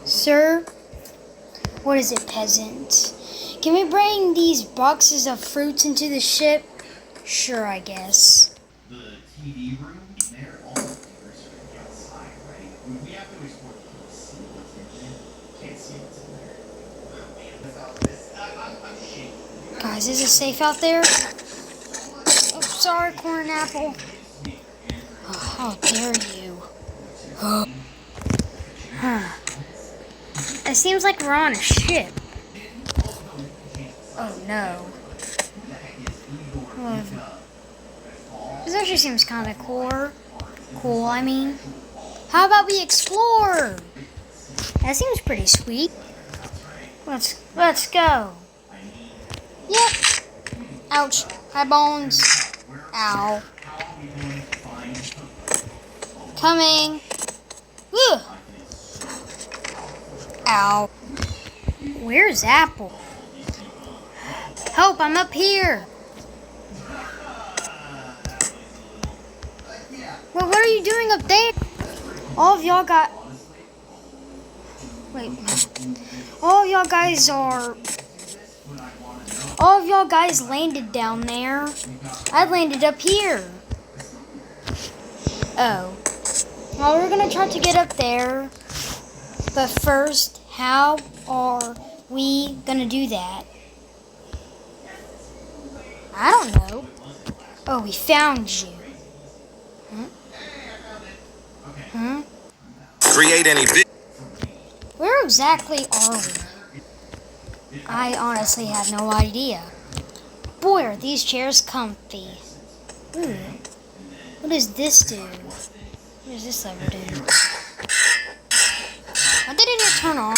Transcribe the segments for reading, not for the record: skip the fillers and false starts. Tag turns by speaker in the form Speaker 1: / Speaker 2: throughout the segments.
Speaker 1: Sir? What is it, peasant? Can we bring these boxes of fruits into the ship? Sure, I guess.
Speaker 2: The TV room, they're all neighbors are outside, right? We have to explore the PC. Can't see what's in there. Oh, man, without this, I'm shaking.
Speaker 1: Guys, is it safe out there? Oh, sorry, corn apple. Oh, how dare you? Huh. It seems like we're on a ship. Oh no. This actually seems kind of cool, I mean. How about we explore? That seems pretty sweet. Let's go. Yep. Ouch. Hi, bones. Ow. Coming. Woo. Ow. Where's Apple? Help, I'm up here. Well, what are you doing up there? All of y'all got... Wait. All of y'all guys landed down there. I landed up here. Oh. Well, we're gonna try to get up there. But first, how are we gonna do that? I don't know. Oh, we found you. Huh?
Speaker 3: Create any
Speaker 1: Where exactly are we? I honestly have no idea. Boy, are these chairs comfy. Ooh. What does this do? What does this lever do? Why did it turn on?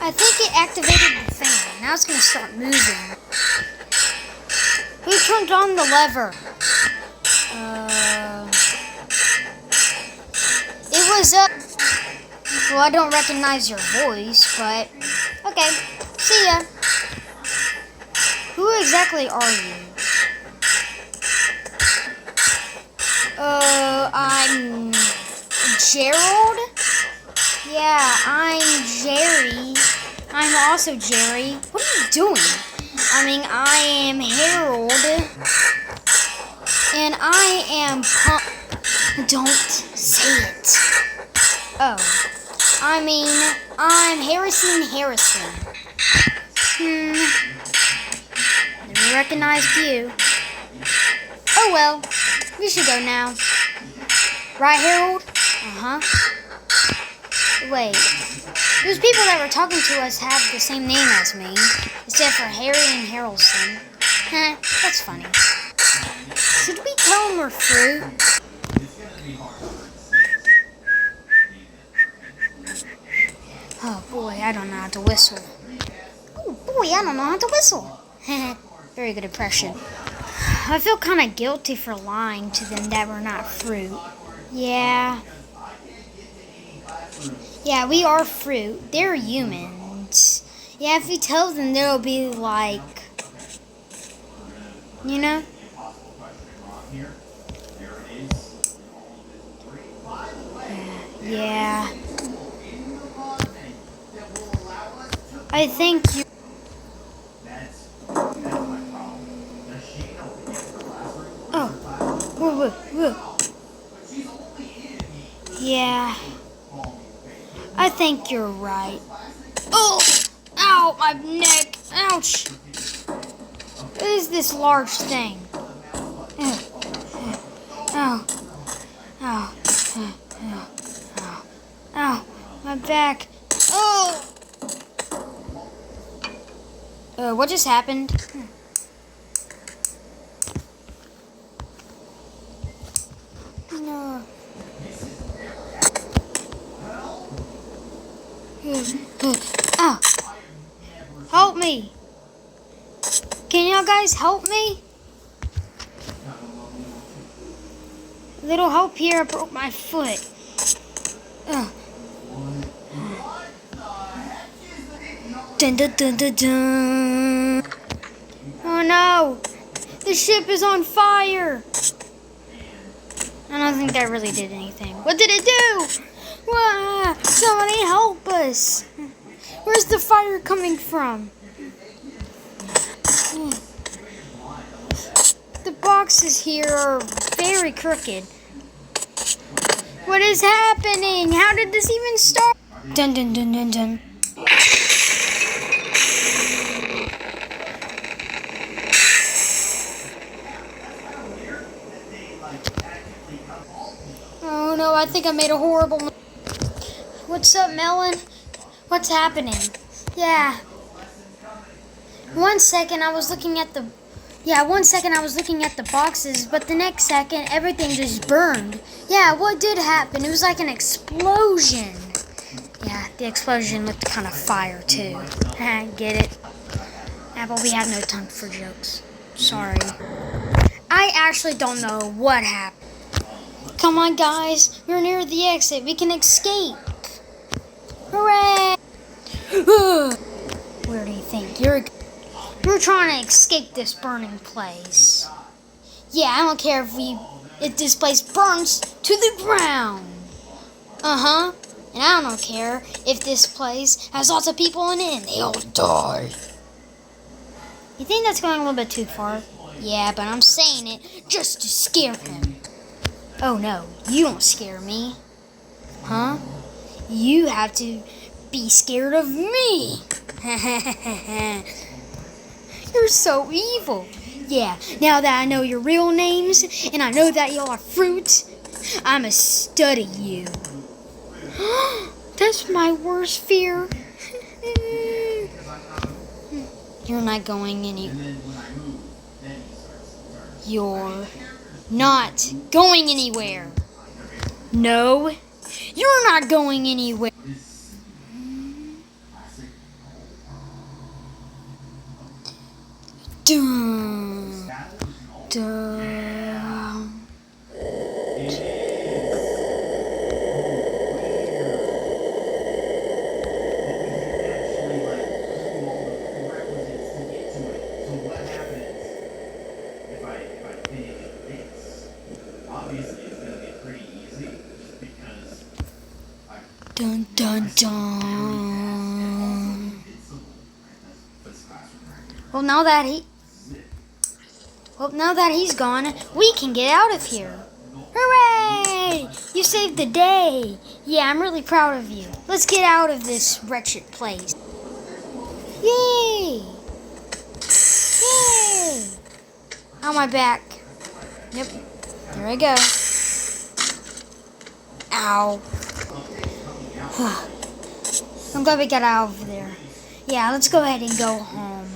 Speaker 1: I think it activated the fan. Now it's going to start moving. Who turned on the lever? It was up. Well, I don't recognize your voice, but okay. See ya. Who exactly are you? I'm Gerald? Yeah, I'm Jerry. I'm also Jerry. What are you doing? I mean, I am Harold. And I am Don't say it. Oh. I mean, I'm Harrison. Never recognized you. Oh well. We should go now. Right, Harold? Uh-huh. Wait. Those people that were talking to us have the same name as me, except for Harry and Harrelson. Heh, that's funny. Should we tell them we're fruit? Oh boy, I don't know how to whistle. Oh boy, I don't know how to whistle. Very good impression. I feel kind of guilty for lying to them that we're not fruit. Yeah. Yeah, we are fruit. They're humans. Yeah, if we tell them, they'll be like, you know? Yeah. I think you... Oh. Whoa, whoa, whoa. Yeah. I think you're right. Oh! Ow! My neck! Ouch! What is this large thing? Ow. Ow. Ow. Ow. Ow. My back. Oh! What just happened? No. Ow. Help me. Can y'all guys help me? Little help here. I broke my foot. Dun, dun, dun, dun, dun. Oh no. The ship is on fire. I don't think that really did anything. What did it do? Wah, somebody help us. Where's the fire coming from? The boxes here are very crooked. What is happening? How did this even start? Dun dun dun dun dun. Oh no, I think I made a horrible mistake. What's up, Melon? What's happening? Yeah. 1 second I was looking at the boxes, but the next second everything just burned. Yeah, what did happen? It was like an explosion. Yeah, the explosion looked kind of fire too. Get it? Apple, we have no time for jokes. Sorry. I actually don't know what happened. Come on, guys. We're near the exit. We can escape. Hooray! Where do you think you're trying to escape this burning place? Yeah, I don't care if this place burns to the ground. Uh-huh. And I don't care if this place has lots of people in it and they all die. You think that's going a little bit too far? Yeah, but I'm saying it just to scare him. Oh no, you don't scare me. Huh? You have to be scared of me. You're so evil. Yeah, now that I know your real names and I know that y'all are fruit, I'ma study you. That's my worst fear. You're not going anywhere. You're not going anywhere. No, you're not going anywhere. Dun, dun. Dun dun dun. Well, now that he's gone, we can get out of here. Hooray! You saved the day. Yeah, I'm really proud of you. Let's get out of this wretched place. Yay! Yay! On my back. Yep. There I go. Ow. I'm glad we got out of there. Yeah, let's go ahead and go home.